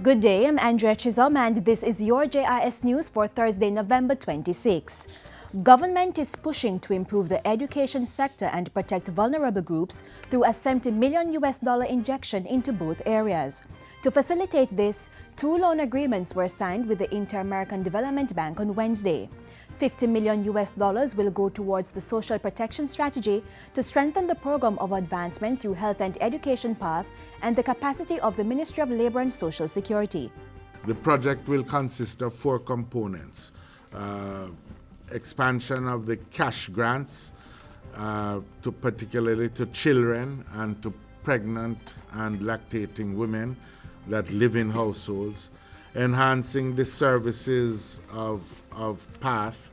Good day, I'm Andrea Chizom and this is your JIS News for Thursday, November 26. Government is pushing to improve the education sector and protect vulnerable groups through a $70 million injection into both areas. To facilitate this, 2 loan agreements were signed with the Inter-American Development Bank on Wednesday. $50 million will go towards the social protection strategy to strengthen the program of advancement through health and education path and the capacity of the Ministry of Labor and Social Security. The project will consist of 4 components. Expansion of the cash grants, particularly to children and to pregnant and lactating women that live in households, enhancing the services of PATH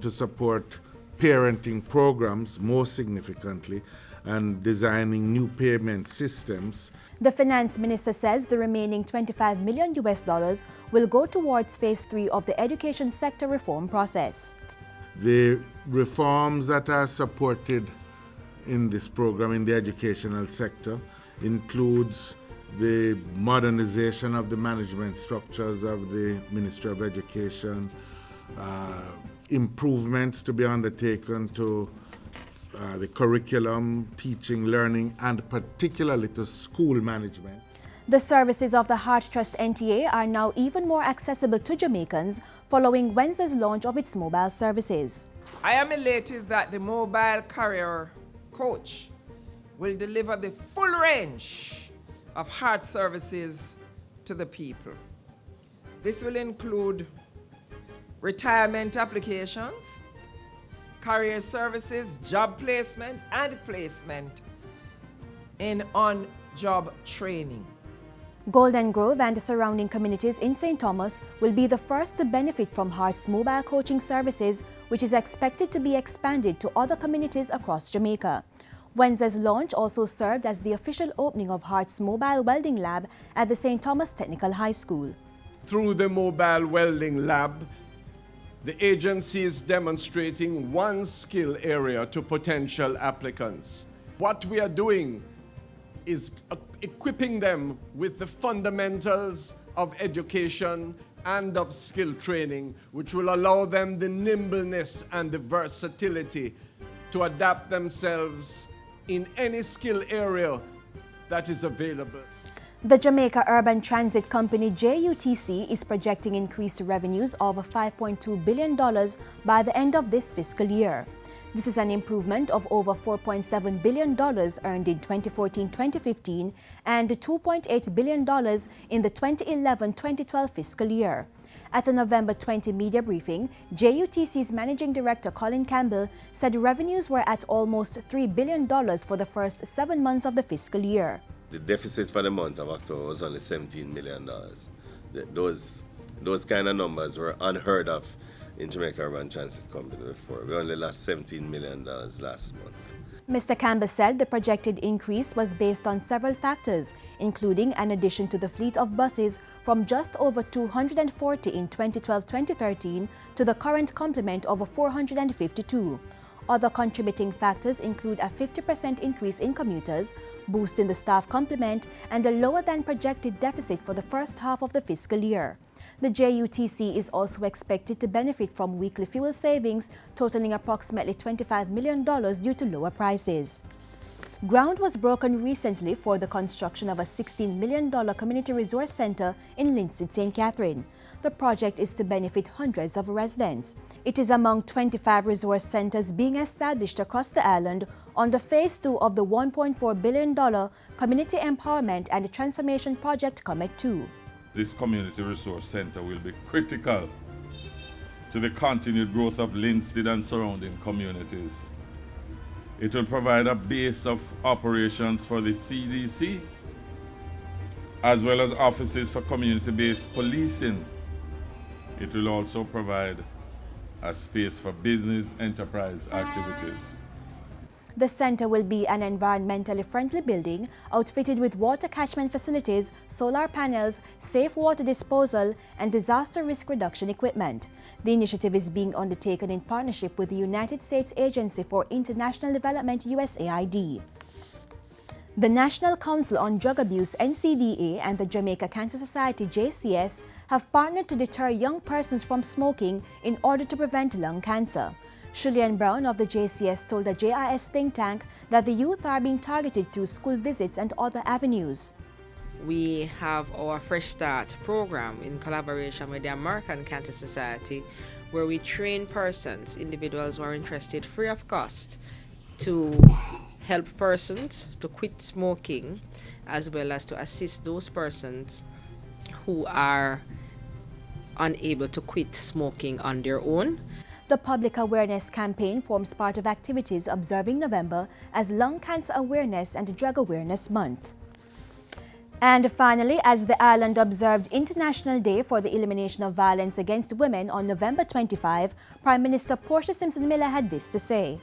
to support parenting programs more significantly, and designing new payment systems. The finance minister says the remaining $25 million will go towards phase 3 of the education sector reform process. The reforms that are supported in this program in the educational sector includes the modernization of the management structures of the Ministry of Education, improvements to be undertaken to the curriculum, teaching, learning, and particularly to school management. The services of the Heart Trust NTA are now even more accessible to Jamaicans following Wednesday's launch of its mobile services. I am elated that the mobile carrier coach will deliver the full range of heart services to the people. This will include retirement applications, career services, job placement, and placement in on-job training. Golden Grove and the surrounding communities in St. Thomas will be the first to benefit from Heart's mobile coaching services, which is expected to be expanded to other communities across Jamaica. Wednesday's launch also served as the official opening of Heart's mobile welding lab at the St. Thomas Technical High School. Through the mobile welding lab, the agency is demonstrating one skill area to potential applicants. What we are doing is equipping them with the fundamentals of education and of skill training, which will allow them the nimbleness and the versatility to adapt themselves in any skill area that is available. The Jamaica Urban Transit Company JUTC is projecting increased revenues of $5.2 billion by the end of this fiscal year. This is an improvement of over $4.7 billion earned in 2014-2015 and $2.8 billion in the 2011-2012 fiscal year. At a November 20 media briefing, JUTC's Managing Director Colin Campbell said revenues were at almost $3 billion for the first 7 months of the fiscal year. The deficit for the month of October was only $17 million. Those kind of numbers were unheard of in Jamaica Urban Transit Company before. We only lost $17 million last month. Mr. Campbell said the projected increase was based on several factors, including an addition to the fleet of buses from just over 240 in 2012-2013 to the current complement of 452. Other contributing factors include a 50% increase in commuters, boost in the staff complement, and a lower than projected deficit for the first half of the fiscal year. The JUTC is also expected to benefit from weekly fuel savings totaling approximately $25 million due to lower prices. Ground was broken recently for the construction of a $16 million community resource center in Linstead, St. Catherine. The project is to benefit hundreds of residents. It is among 25 resource centers being established across the island under Phase 2 of the $1.4 billion Community Empowerment and Transformation Project Comet 2. This community resource center will be critical to the continued growth of Linstead and surrounding communities. It will provide a base of operations for the CDC, as well as offices for community-based policing. It will also provide a space for business enterprise activities. The center will be an environmentally friendly building outfitted with water catchment facilities, solar panels, safe water disposal, and disaster risk reduction equipment. The initiative is being undertaken in partnership with the United States Agency for International Development, USAID. The National Council on Drug Abuse (NCDA) and the Jamaica Cancer Society (JCS) have partnered to deter young persons from smoking in order to prevent lung cancer. Shirley Brown of the JCS told the JIS think tank that the youth are being targeted through school visits and other avenues. We have our Fresh Start program in collaboration with the American Cancer Society, where we train persons, individuals who are interested, free of cost, to help persons to quit smoking, as well as to assist those persons who are unable to quit smoking on their own. The public awareness campaign forms part of activities observing November as Lung Cancer Awareness and Drug Awareness Month. And finally, as the island observed International Day for the Elimination of Violence Against Women on November 25, Prime Minister Portia Simpson Miller had this to say.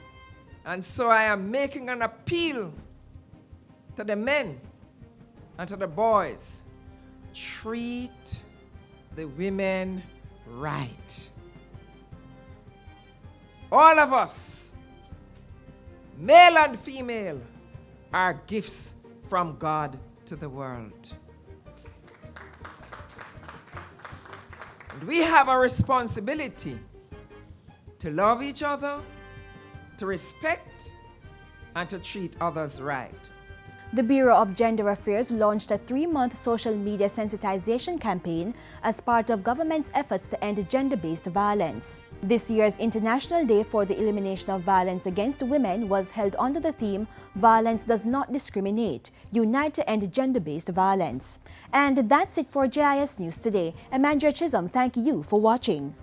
And so I am making an appeal to the men and to the boys. Treat the women right. All of us, male and female, are gifts from God to the world. And we have a responsibility to love each other, to respect, and to treat others right. The Bureau of Gender Affairs launched a 3-month social media sensitization campaign as part of government's efforts to end gender-based violence. This year's International Day for the Elimination of Violence Against Women was held under the theme, Violence Does Not Discriminate, Unite to End Gender-Based Violence. And that's it for JIS News today. I'm Andrea Chisholm. Thank you for watching.